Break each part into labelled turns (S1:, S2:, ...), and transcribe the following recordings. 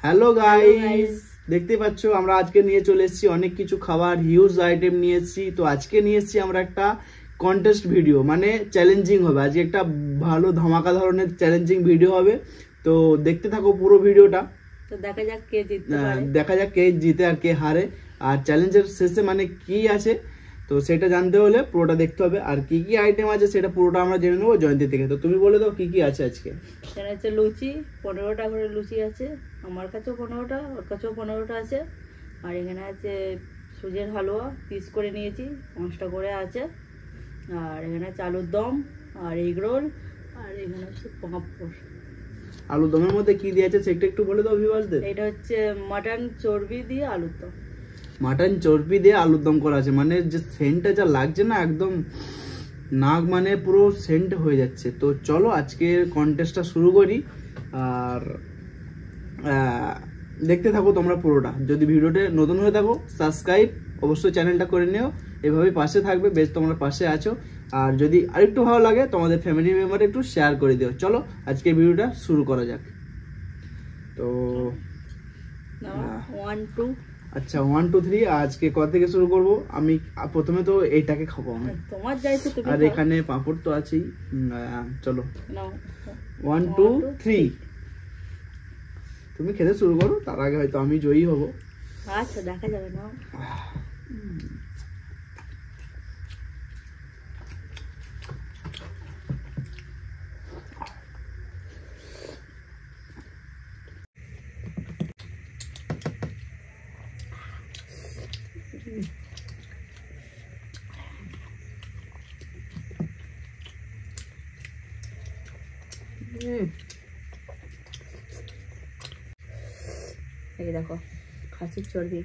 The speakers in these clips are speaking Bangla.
S1: হ্যালো গাইস, দেখতে পাচ্ছ আমরা আজকে নিয়ে চলে এসেছি অনেক কিছু খাবার, হিউজ আইটেম নিয়ে এসেছি। তো আজকে নিয়ে এসেছি আমরা একটা কন্টেস্ট ভিডিও, মানে চ্যালেঞ্জিং হবে আজকে, একটা ভালো ধামাকা ধরনের চ্যালেঞ্জিং ভিডিও হবে। তো দেখতে থাকো পুরো ভিডিওটা, তো দেখা যাক কে জিতে আর কে হারে। আর চ্যালেঞ্জের শেষে মানে কি আছে তো সেটা জানতে হলে পুরোটা দেখতে হবে। আর কি কি আইটেম আছে সেটা পুরোটা আমরা জেনে নেবো জয়ন্তী থেকে। তো তুমি বলে দাও কি কি আছে আজকে।
S2: এখানে আছে লুচি, 15টা করে লুচি আছে, আমার কাছেও 15টা, ওর কাছেও 15টা আছে। আর এখানে আছে সুজির হালুয়া, পিস করে নিয়েছি, 5টা করে আছে। আর এখানে আছে আলুর দম আর এগ রোল, আর এখানে হচ্ছে পাঁপড়।
S1: আলুর দমের মধ্যে কি দিয়েছে সেটা একটু বলে দাও ভিউয়ার্সদের।
S2: এটা হচ্ছে মাটন চর্বি দিয়ে আলুর দম।
S1: মাটন চর্বি দিয়ে আলুর দম করা আছে, মানে যে সেন্টটা যা লাগছে না, একদম নাক মানে পুরো সেন্ট হয়ে যাচ্ছে। তো চলো আজকের কন্টেস্টটা শুরু করি। আর দেখতে থাকো তোমরা পুরোটা। যদি ভিডিওতে নতুন হয়ে থাকো সাবস্ক্রাইব অবশ্যই চ্যানেলটা করে নিও, এভাবেই পাশে থাকবে, বেশ তোমরা পাশে আছো। আর যদি আরেকটু ভালো লাগে তোমাদের ফ্যামিলি মেম্বার একটু শেয়ার করে দিও। চলো আজকে ভিডিওটা শুরু করা যাক। তো
S2: 1 2
S1: আচ্ছা 1 2 3 আজকে কোথা থেকে শুরু করব? আমি প্রথমে তো এইটাকে খাবো আমি,
S2: তোমার যাইতো তুমি।
S1: আর এখানে পাঁপড় তো আছেই। চলো
S2: নাও
S1: 1 2 3 তুমি খেতে শুরু করো, তার আগে হয়তো আমি জয়ী হব।
S2: আচ্ছা দেখা যাবে না। এই দেখো খাসির চর্বি।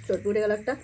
S2: চটকে উঠে গেল একটা।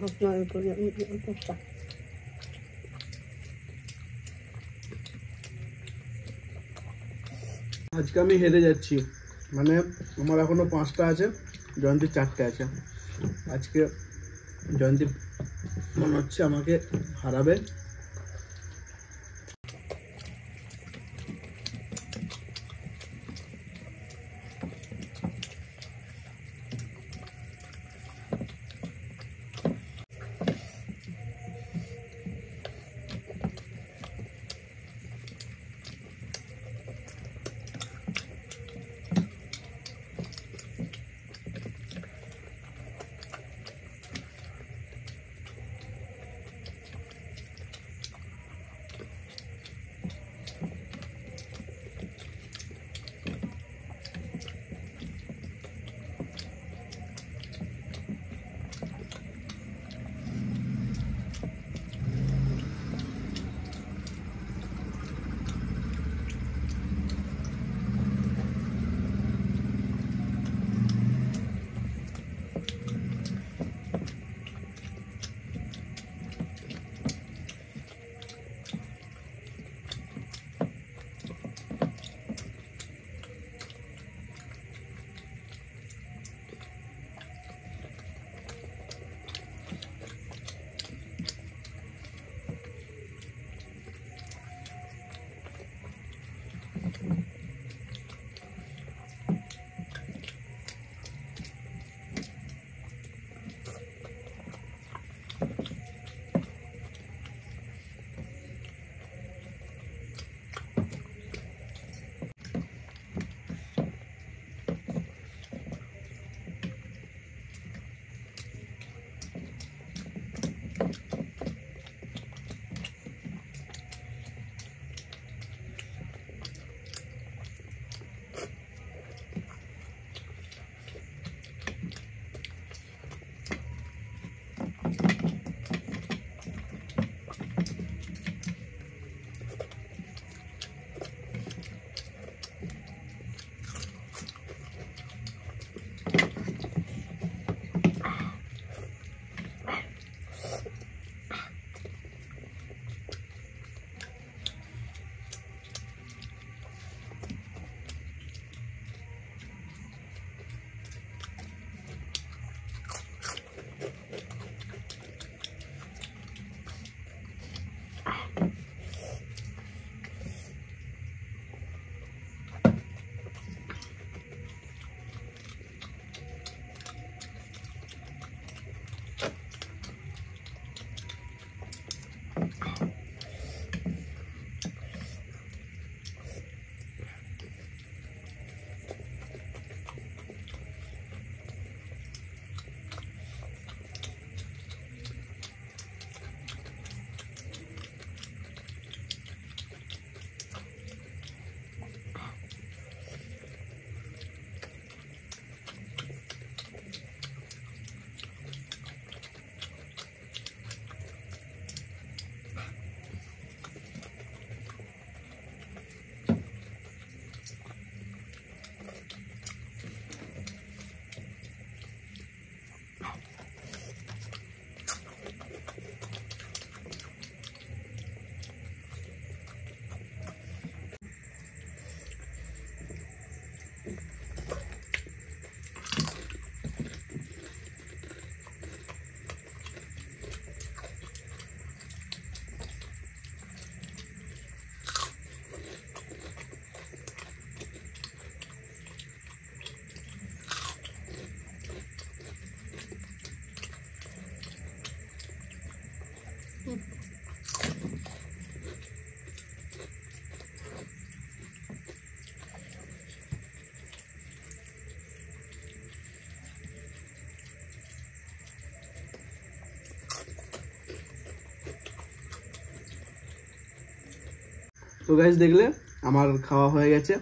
S1: আজকে আমি হেরে যাচ্ছি, মানে আমার এখনো 5টা আছে, জয়ন্তীর 4টে আছে। আজকে জয়ন্তী মনে হচ্ছে আমাকে হারাবে। তো গাইস দেখলে আমার খাওয়া হয়ে গেছে,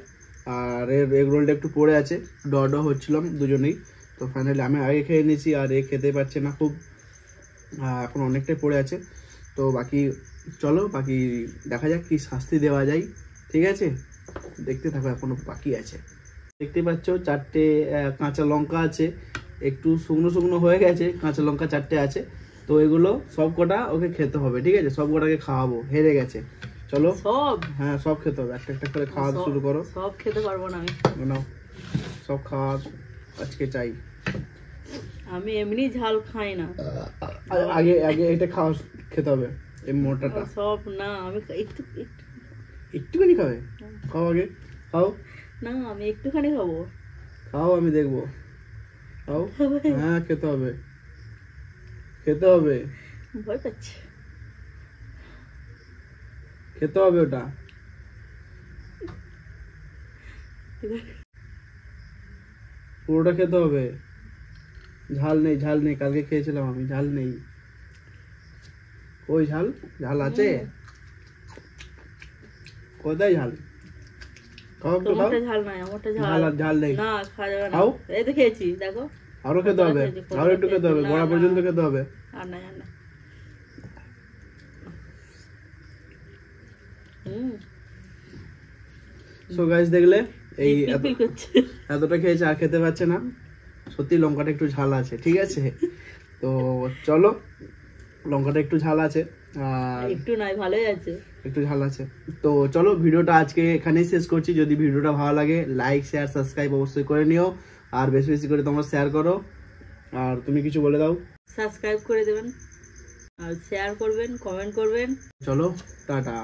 S1: আর এগ রোলটা একটু পড়ে আছে, ড হচ্ছিলাম দুজনেই। তো ফাইনালি আমি আগে খেয়ে নিয়েছি, আর এ খেতে পারছে না খুব, এখন অনেকটাই পড়ে আছে। তো বাকি চলো, বাকি দেখা যাক কি শাস্তি দেওয়া যায়, ঠিক আছে? দেখতে থাকো, এখনো বাকি আছে। দেখতে পাচ্ছ 4টে কাঁচা লঙ্কা আছে, একটু শুকনো শুকনো হয়ে গেছে, কাঁচা লঙ্কা 4টে আছে। তো এগুলো সব কটা ওকে খেতে হবে, ঠিক আছে? সব কটাকে খাওয়াবো, হেরে গেছে। চলো
S2: সব,
S1: হ্যাঁ সব খেতে হবে, একটা একটা করে খাওয়া শুরু করো।
S2: সব খেতে পারবো না আমি।
S1: নাও, সব খাওয়া আজকে চাই।
S2: আমি এমনি ঝাল খাই না।
S1: আগে আগে এটা খাওয়া খেতে হবে, এই মোটাটা।
S2: সব না, আমি একটু
S1: একটুখানি খাবে? খাও আগে, খাও।
S2: না, আমি একটুখানি খাবো।
S1: খাও, আমি দেখবো। খাও। হ্যাঁ খেতে হবে, খেতে হবে,
S2: ভয় পাচ্ছে।
S1: খেতে হবে ওটা। পুরোটা খেতে হবে। ঝাল নেই, ঝাল নেই, কালকে খেয়েছিলাম আমি, ঝাল নেই। ওই ঝাল, ঝাল আছে কোথায়? ঝাল খাও, একটু খাও।
S2: তোমারটা ঝাল নাই, আমারটা ঝাল।
S1: ঝাল নেই,
S2: না খাওয়া যাবে না।
S1: খাও।
S2: এই তো খেয়েছি, দেখো।
S1: আরো খেতে হবে, আরো একটু খেতে হবে, গোড়া পর্যন্ত খেতে হবে।
S2: আর নাই, আর নাই।
S1: সো গাইস, দেখলে এই
S2: পিলপিল করছে।
S1: এতটা খেয়েছে আর খেতে পারছে না। সত্যি লঙ্কাটা একটু ঝাল আছে, ঠিক আছে? তো চলো, লঙ্কাটা একটু ঝাল আছে, আর
S2: একটু নাই, ভালোই আছে।
S1: একটু ঝাল আছে। তো চলো, ভিডিওটা আজকে এখানেই শেষ করছি। যদি ভিডিওটা ভালো লাগে, লাইক শেয়ার সাবস্ক্রাইব অবশ্যই করে নিও, আর বেশি বেশি করে তোমরা শেয়ার করো। আর তুমি কিছু বলে দাও।
S2: সাবস্ক্রাইব করে দেবেন, আর শেয়ার করবেন, কমেন্ট করবেন।
S1: চলো, টাটা।